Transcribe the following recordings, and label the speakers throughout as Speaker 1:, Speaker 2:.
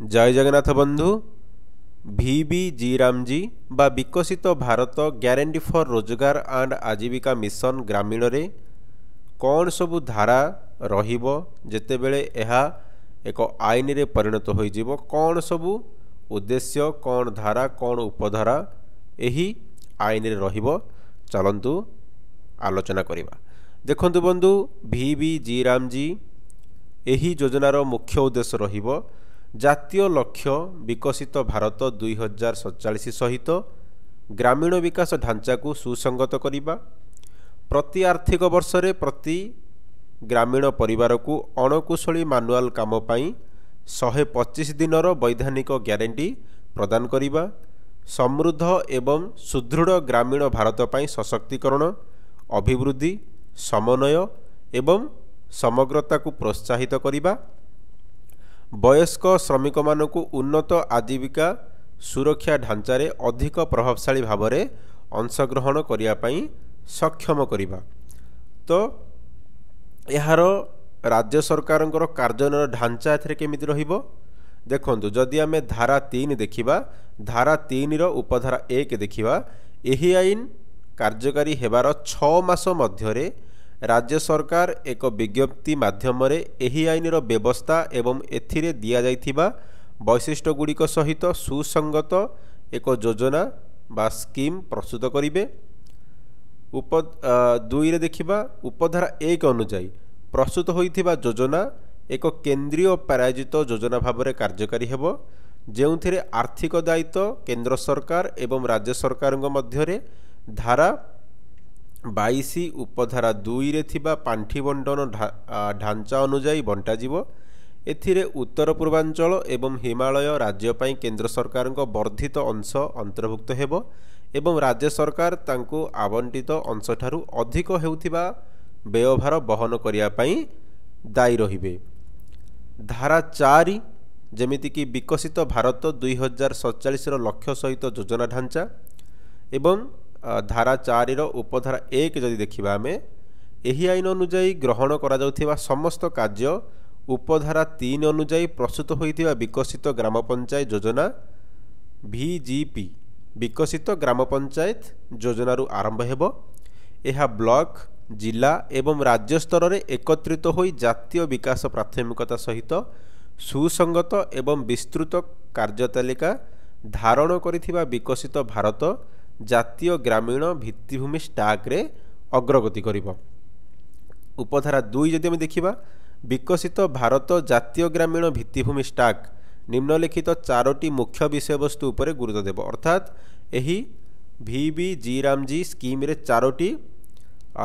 Speaker 1: जय जगन्नाथ बंधु VBG रामजी बा विकसित भारत ग्यारंटी फॉर रोजगार एंड आजीविका मिशन ग्रामीण रे कौन सबु धारा रहिबो जेतेबेले एहा एक आईन रे परिणत होई जीवो, कौन सबु उद्देश्य, कौन धारा, कौन उपधारा एही आईन रे रहिबो, चलंतु आलोचना करिबा। देखंतु बंधु VBG रामजी एही योजनार मुख्य उद्देश्य रहिबो जातीय लक्ष्य विकसित भारत 2047 सहित ग्रामीण विकास ढांचा को सुसंगत करिबा। प्रति आर्थिक वर्ष रे प्रति ग्रामीण परिवार को अणकुशली मानुआल काम पाई 125 दिनर वैधानिक ग्यारंटी प्रदान करिबा। समृद्ध एवं सुदृढ़ ग्रामीण भारत पाई सशक्तिकरण, अभिवृद्धि, समन्वय एवं समग्रता को प्रोत्साहित करिबा। वयस्क श्रमिक मानक उन्नत आजीविका सुरक्षा ढांचारे अधिक प्रभावशाली भाव में अंशग्रहण करने सक्षम करिबा। तो यार राज्य सरकार कार्यान्वयन ढांचा एथरे केमिति रहिबो देखंतु। जदि आमे धारा 3 देखिबा, धारा 3 रो उपधारा 1 देखिबा, एही आईन कार्यकारी हेबार 6 मास मध्यरे राज्य सरकार एक विज्ञप्ति माध्यम एही आईनर व्यवस्था एवं एथिरे दिया जाइथिबा वैशिष्ट्य गुड़िक सहित सुसंगत एक योजना बा स्कीम प्रस्तुत करिवे। 2 रे देखिबा, उपधारा 1 अनुसार प्रस्तुत होइथिबा योजना एक केंद्रीय प्रायोजित योजना भाव में कार्यकारी हेबो, जेउथिरे आर्थिक दायित्व केंद्र सरकार एवं राज्य सरकार मध्यरे धारा 22 उपधारा 2 रे थिबा पांठी बंटन ढांचा अनुसार बंटा जीवो। एथिरे उत्तर पूर्वांचल एवं हिमालय राज्य पाई केंद्र सरकार वर्धित अंश अंतर्भुक्त हेबो एवं राज्य सरकार तांको आवंटित अंश ठारू अधिक हेउथिबा व्ययभार बहन करिया पाई दायी रहिबे। धारा 4 जेमिति कि विकसित भारत 2047 लक्ष्य सहित योजना ढांचा एवं धारा 4 रो उपधारा 1 जदि देखिबा आमे एही आईन अनुसार ग्रहण करा जाउथिबा समस्त कार्य उपधारा 3 अनुसार प्रस्तुत होइथिबा विकसित ग्राम पंचायत योजना VGP विकसित ग्राम पंचायत योजना रु आरंभ हेबो। एहा ब्लॉक, जिला एवं राज्य स्तर रे एकत्रित होई जातीय विकास प्राथमिकता सहित सुसंगत एवं विस्तृत कार्यतालिका धारण करिथिबा विकसित भारत जातीय ग्रामीण भित्तिभूमि स्टाक रे अग्रगति करिबो। उपधारा 2 जदि हम देखिबा, विकसित भारत जातीय ग्रामीण भित्तिभूमि स्टाक निम्नलिखित 4टी मुख्य विषय वस्तु उपरे गुरुत्व देव। अर्थात एही VBG रामजी स्कीम रे 4टी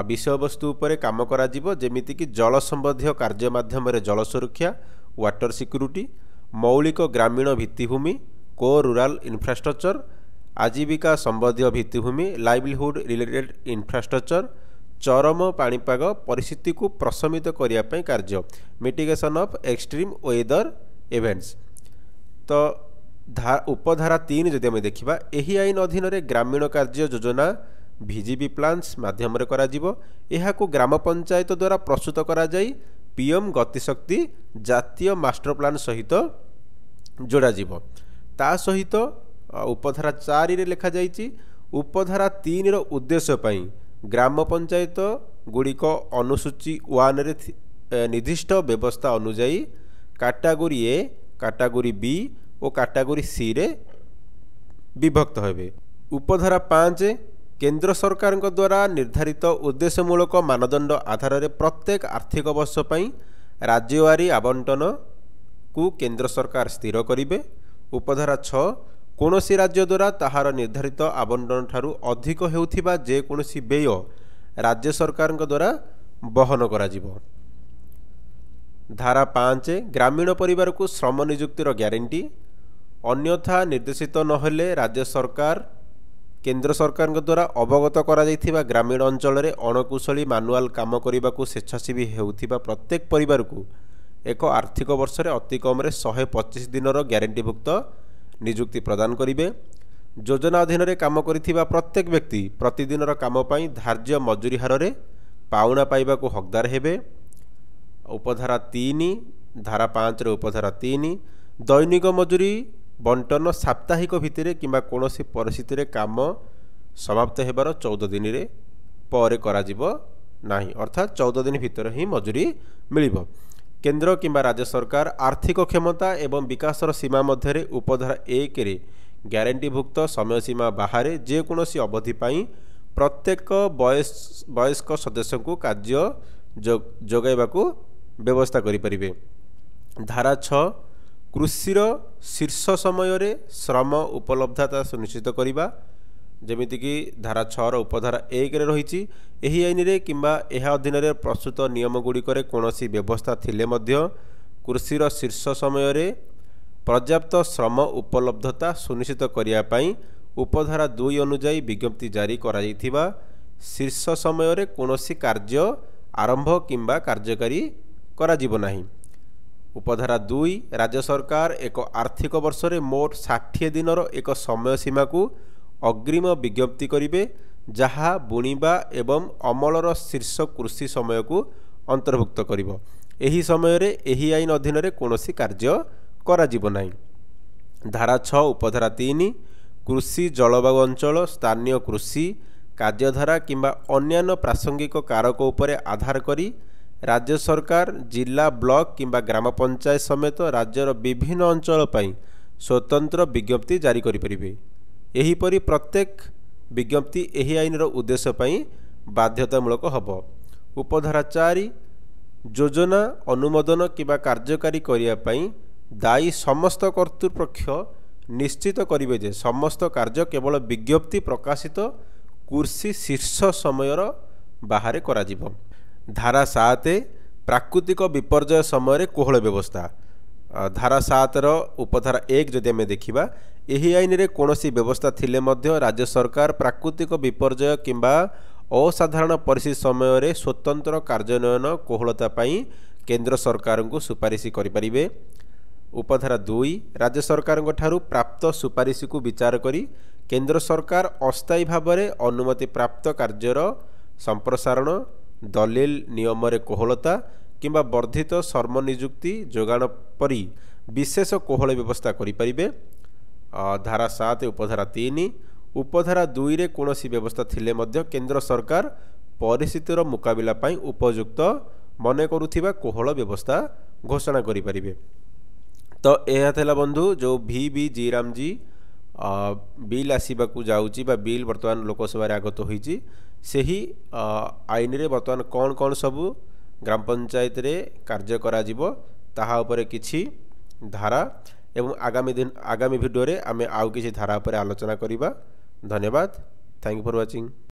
Speaker 1: विषय वस्तु उपरे काम करा जीवो, जेमिति कि जल संबंधी कार्य माध्यम रे जल सुरक्षा वाटर सिक्यूरिटी, मौलिक ग्रामीण भित्तिभूमि को रूरल इंफ्रास्ट्रक्चर, आजीविका संबंधी भित्तिभूमि लाइवलीहुड रिलेटेड इंफ्रास्ट्रक्चर, चरम पाणीपाग परिस्थिति को प्रशमित करिया पई कार्य mitigation of extreme weather events. तो उपधारा 3 जदि हम देखिबा, एही आईन अधीन रे ग्रामीण कार्य योजना VGP प्लान्स माध्यम रे करा जीवो। एहाकु ग्राम पंचायत द्वारा प्रस्तुत करा जाई PM गतिशक्ति जातीय मास्टर प्लान सहित जोड़ा जीवो। ता सहित उपधारा 4 रे लिखा जाइछि, उपधारा 3 रो उद्देश्य पई ग्राम पंचायत गुड़िक अनुसूची 1 रे निर्दिष्ट व्यवस्था अनुसार कैटेगरी A, कैटेगरी B और कैटेगरी C रे विभक्त हेबे। उपधारा 5 केंद्र सरकार द्वारा निर्धारित उद्देश्यमूलक मानदंड आधार रे प्रत्येक आर्थिक वर्ष पई राज्यवारी आवंटन को केंद्र सरकार स्थिर करिवे। उपधारा 6 कोनोसी राज्य द्वारा ताहार निर्धारित आवंटन ठारू अधिक हेउथिबा जे कोनोसी व्यय राज्य सरकार द्वारा बहन करा जीवो। धारा 5 ग्रामीण परिवार को श्रम नियुक्तिर ग्यारंटी, अन्यथा निर्देशित नहेले राज्य सरकार केंद्र सरकार द्वारा अवगत करा जाइथिबा ग्रामीण अंचल रे अणकुशली मानुआल काम करिबा को स्वेच्छासेवी हेउथिबा प्रत्येक परिवार को एक आर्थिक वर्ष रे अति कम रे 125 दिनर ग्यारंटीभुक्त नियुक्ति प्रदान करिवे। योजना अधीन रे काम करिथिबा प्रत्येक व्यक्ति प्रतिदिनर काम पाई धार्य मजूरी हार रे पाउना पाइबा को हकदार हेबे। उपधारा 3 धारा 5 रे उपधारा 3 दैनिक मजूरी बंटन साप्ताहिक भित्तिरे किंबा कोनोसी परिस्थिति काम समाप्त हेबार 14 दिन रे पर कराजिबो नाही, अर्थात 14 दिन भितर ही मजूरी मिलिबो। केंद्र किंबा राज्य सरकार आर्थिक क्षमता एवं विकासर सीमा मध्य उपधारा 1 रे ग्यारंटीभुक्त समय सीमा बाहर जेकोसी अवधि पाई प्रत्येक वयस्क सदस्य को कार्य जोगाइबाकू व्यवस्था करिपरिबे। धारा 6 कृषिर शीर्ष समय रे श्रम उपलब्धता सुनिश्चित करिबा, जेमितिकी धारा 6 उपधारा 1 रे रहिछि। एही आईन रे किंबा एहा अधीन रे प्रस्तुत नियम गुड़िकर कोनोसी व्यवस्था थिले मध्य कृषिर शीर्ष समय रे पर्याप्त श्रम उपलब्धता सुनिश्चित करिया पई उपधारा 2 अनुଯାयी विज्ञप्ति जारी करा जायथिबा शीर्ष समय रे कोनोसी कार्य आरंभ किंबा कार्यकारी करा जिवो नाही। उपधारा 2 राज्य सरकार एक आर्थिक वर्ष रे मोट 60 दिनर एक समय सीमा को अग्रिम विज्ञप्ति करिवे, जहा बुणिबा एवं अमलर शीर्ष कृषि समय को अंतर्भुक्त करिवो। एही समय रे एही आईन अधीन रे कोनोसी कार्य करा जिवो नाही। धारा 6 उपधारा 3 कृषि जलवायु अंचल स्थानीय कृषि कार्यधारा किंबा अन्यान्य प्रासंगिक कारक उपरे आधार करी राज्य सरकार जिला ब्लॉक किंबा ग्राम पंचायत समेत राज्यर विभिन्न अंचल पई स्वतंत्र विज्ञप्ति जारी करि परिबे। एहीपरि प्रत्येक विज्ञप्ति एही आईनर उद्देश्य पई बाध्यतामूलक हब। उपधारा 4 योजना अनुमोदन किंबा कार्यकारी करिया पई दायी समस्त कर्तृपक्ष निश्चित करिवे जे समस्त कार्य केवल विज्ञप्ति प्रकाशित कृषि शीर्ष समयर बाहर कराजिबो। धारा 7 प्राकृतिक विपर्यय समय कोहल व्यवस्था। धारा 7 उपधारा 1 जदि आमे देखिबा एही आईन रे कोनोसी व्यवस्था थिले मध्य राज्य सरकार प्राकृतिक विपर्यय किंबा असाधारण परिस्थिति समय रे स्वतंत्र कार्यान्वयन कोहलता पई केंद्र सरकार को सुपारिश करि परिबे। उपधारा 2 राज्य सरकार ठारू प्राप्त सुपारिश को विचार करी केंद्र सरकार अस्थायी भाव में अनुमति प्राप्त कार्यर संप्रसारण दलिल नियम रे कोहलता किंबा वर्धित सर्मनियुक्ति जोगाण परी विशेष कोहल व्यवस्था करि परिबे। धारा 7 उपधारा 3 उपधारा 2 रे कोनोसी व्यवस्था थिले मध्य केंद्र सरकार परिस्थितिर मुकाबिला पई उपयुक्त मने करुथिबा कोहल व्यवस्था घोषणा करि परिबे। तो यह था बंधु जो भी जीराम जी बिल आसवाक जाऊँगी बिल बर्तमान लोकसभा आगत होईची सेही आईन रे बर्तमान कौन कौन सबू ग्राम पंचायत रे कार्य करा जिवो ताहा उपरे किछि धारा एवं आगामी भिडियो रे आमे आउ किछि धारा उपरे आलोचना करिबा। धन्यवाद। Thank you for watching.